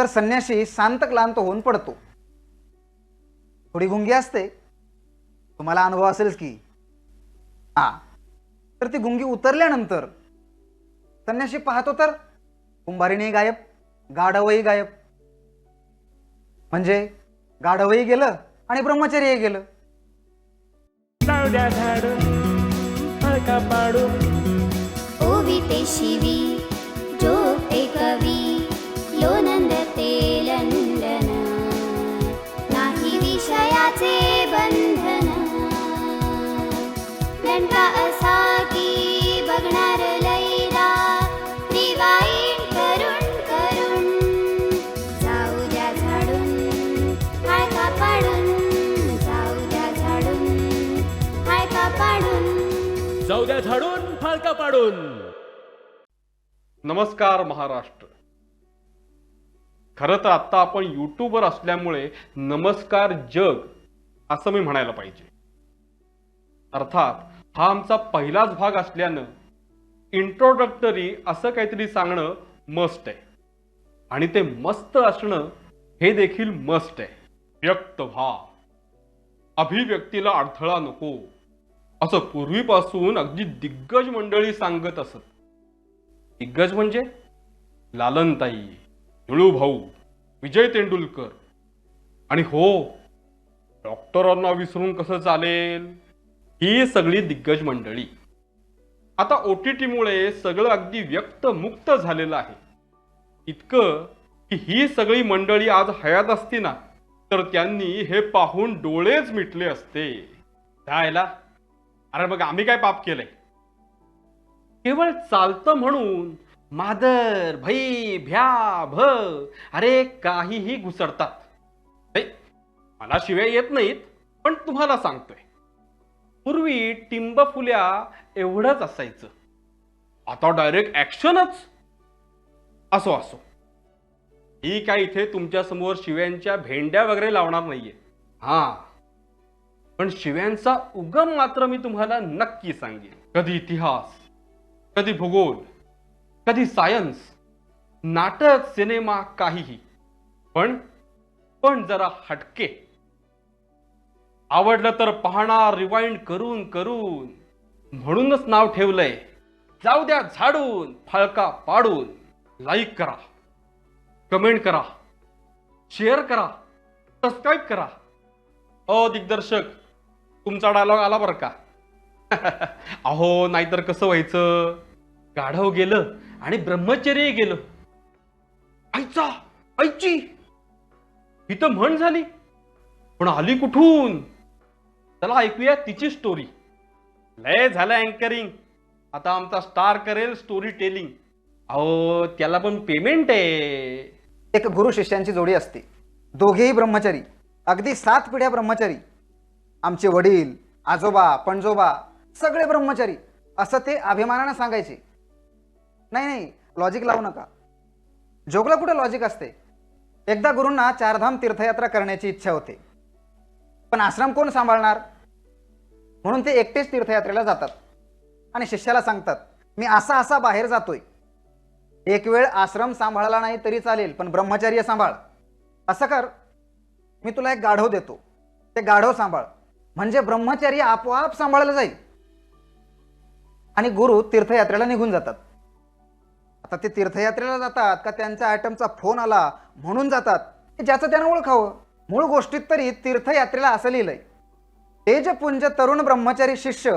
तर संन्याशी शांत क्लांत होऊन पडतो. थोडी गुंगी असते, तुम्हाला अनुभव असेलच की. तर ती गुंगी उतरल्यानंतर संन्याशी पाहतो तर कुंभारीने गायब, गाढवही गायब. म्हणजे गाढवही गेलं आणि ब्रह्मचर्यही गेलं. जाऊद्या झाडून फळका पाडून ओविते शिवी जोगते कवी लोनंदते लंडन नाही विषयाचे बंधन लंका असा की बघणार लैला रिवाईन करून करून जाऊ द्या झाडून हायका पाडून जाऊ द्या झाडून हायका पाडून जाऊद्या झाडून फळका पाडून. नमस्कार महाराष्ट्र. खरं तर आत्ता आपण यूट्यूबवर असल्यामुळे नमस्कार जग असं मी म्हणायला पाहिजे. अर्थात हा आमचा पहिलाच भाग असल्यानं इंट्रोडक्टरी असं काहीतरी सांगणं मस्ट आहे. आणि ते मस्त असणं हे देखील मस्ट आहे. व्यक्त व्हा, अभिव्यक्तीला अडथळा नको असं पूर्वीपासून अगदी दिग्गज मंडळी सांगत असत. दिग्गज म्हणजे लालनताई, निळूभाऊ, विजय तेंडुलकर आणि हो, डॉक्टरांना विसरून कसं चालेल, ही सगळी दिग्गज मंडळी. आता OTT मुळे सगळं अगदी व्यक्त मुक्त झालेलं आहे. इतकं की ही सगळी मंडळी आज हयात असती ना तर त्यांनी हे पाहून डोळेच मिटले असते. जायला अरे मग आम्ही काय पाप केलंय. केवळ चालतं म्हणून मादर भई भ्या भ अरे काहीही घुसडतात. मला शिव्या येत नाहीत पण तुम्हाला सांगतोय. पूर्वी टिंब फुल्या एवढंच असायचं, आता डायरेक्ट ऍक्शनच. असो असो, ही काय इथे तुमच्या समोर शिव्यांच्या भेंड्या वगैरे लावणार नाहीये. पण शिव्यांचा उगम मात्र मी तुम्हाला नक्की सांगेन. कधी इतिहास, कधी भूगोल, कधी सायन्स, नाटक, सिनेमा, काहीही. पण जरा हटके. आवडलं तर पाहणार रिवाइंड करून करून. म्हणूनच नाव ठेवलंय जाऊ द्या झाडून फळका पाडून. लाईक करा, कमेंट करा, शेअर करा, सबस्क्राईब करा. दिग्दर्शक, तुमचा डायलॉग आला बरं का. अहो नाहीतर कसं व्हायचं, गाढव गेलं आणि ब्रह्मचर्य गेलं. आईची ही तर म्हण झाली, पण आली कुठून. चला ऐकूया तिची स्टोरी. लय झालं अँकरिंग, आता आमचा स्टार करेल स्टोरी टेलिंग. अहो त्याला पण पेमेंट आहे. एक गुरु शिष्यांची जोडी असते, दोघेही ब्रह्मचारी, अगदी 7 पिढ्या ब्रह्मचारी. आमचे वडील, आजोबा, पणजोबा सगळे ब्रह्मचारी असं ते अभिमानाने सांगायचे. नाही, लॉजिक लावू नका. जोगला कुठे लॉजिक असते. एकदा गुरूंना 4 धाम तीर्थयात्रा करण्याची इच्छा होते, पण आश्रम कोण सांभाळणार. म्हणून ते एकटेच तीर्थयात्रेला जातात आणि शिष्याला सांगतात, मी असा बाहेर जातोय, एक वेळ आश्रम सांभाळला नाही तरी चालेल, पण ब्रह्मचर्य सांभाळ. असं कर, मी तुला एक गाढव देतो, ते गाढव सांभाळ, म्हणजे ब्रह्मचर्य आपोआप सांभाळलं जाईल. आणि गुरु तीर्थयात्रेला निघून जातात. आता ते तीर्थयात्रेला जातात का त्यांच्या आयटमचा फोन आला म्हणून जातात, ज्याचं त्यानं ओळखावं. मूळ गोष्टीत तरी तीर्थयात्रेला असं लिहिलंय, तेजपुंज तरुण ब्रह्मचारी शिष्य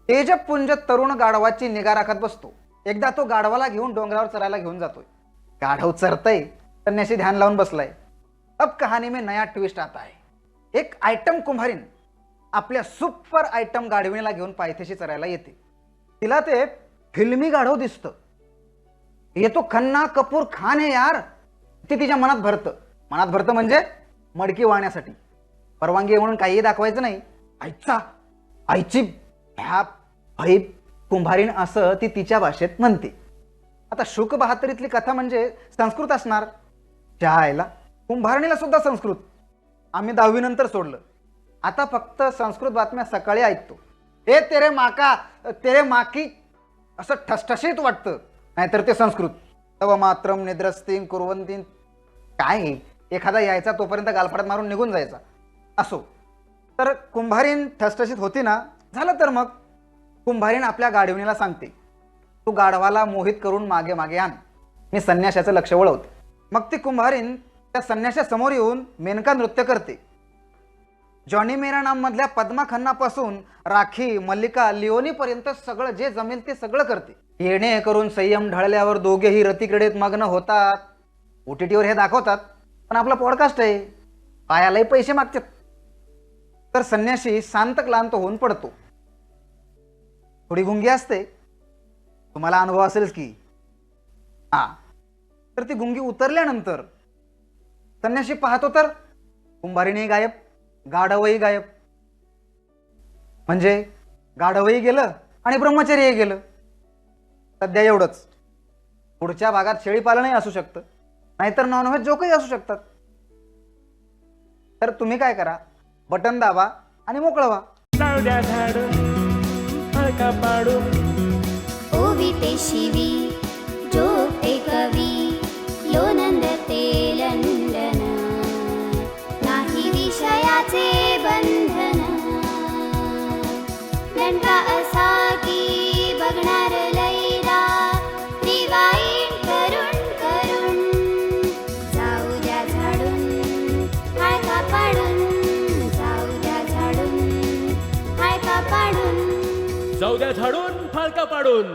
तेजपुंज तरुण गाढवाची निगा राखत बसतो. एकदा तो गाढवाला घेऊन डोंगरावर चरायला घेऊन जातोय. गाढव चरतय, संन्यासी ध्यान लावून बसलाय. अब कहानी में नया ट्विस्ट आता है. एक आयटम कुंभारीन आपल्या सुपर आयटम गाढवीला घेऊन पायथ्याशी चरायला येते. तिला ते फिल्मी गाढव दिसतं. ये तो खन्ना कपूर खान है यार, ते तिच्या मनात भरतं म्हणजे मडकी वाळण्यासाठी. परवानगी म्हणून काहीही दाखवायचं नाही. आईची ह्या भाई कुंभारीण असं ती तिच्या भाषेत म्हणते. आता शुक बहात्तरीतली कथा म्हणजे संस्कृत असणार. चहायला कुंभारणीला सुद्धा संस्कृत. आम्ही 10वी नंतर सोडलं. आता फक्त संस्कृत बातम्या सकाळी ऐकतो. ए तेरे माका तेरे माकी असं ठसठशीत वाटतं. नाहीतर ते संस्कृत. तव मात्रम निद्रस्तीन कुर्वंतीन. काय आहे? एखादा यायचा तोपर्यंत गालफाडात मारून निघून जायचा. असो, तर कुंभारीण ठसठशीत होती ना, झालं तर मग कुंभारीण आपल्या गाढवणीला सांगते, तू गाढवाला मोहित करून मागे मागे आण, मी संन्याशाचं लक्ष वळवते. मग ती कुंभारीण त्या संन्याशा समोर येऊन मेनका नृत्य करते. जॉनी मेरा नाम मधल्या पद्मा खन्नापासून राखी, मल्लिका, लिओनीपर्यंत सगळं जे जमेल ते सगळं करते. येणे करून संयम ढळल्यावर दोघेही रतिक्रीडेत मग्न होतात. OTT वर हे दाखवतात, पण आपला पॉडकास्ट आहे, पायालाही पैसे मागतात. तर संन्याशी शांत क्लांत होऊन पडतो. थोडी गुंगी असते, तुम्हाला अनुभव असेलच की. तर ती गुंगी उतरल्यानंतर संन्याशी पाहतो तर कुंभारीणही गायब, गाढवही गायब. म्हणजे गाढवही गेलं आणि ब्रह्मचर्यही गेलं. सध्या एवढंच. पुढच्या भागात शेळीपालनही असू शकतं, नाहीतर नॉनव्हेज जोकही असू शकतात. तर तुम्ही काय करा, बटन दाबा आणि मोकळं व्हा. जाऊ द्या झाडून फळका पाडून. ओविते शिवी जोगते कवी लोनंद ते लंडन नाही विषयाचे बंधन दंडा असा की बघणार लैदा रिवाईन करून करून जाऊ द्या झाडून हाळका पाडून जाऊ द्या झाडून हाळका पाडून जाऊ द्या झाडून फळका पाडून.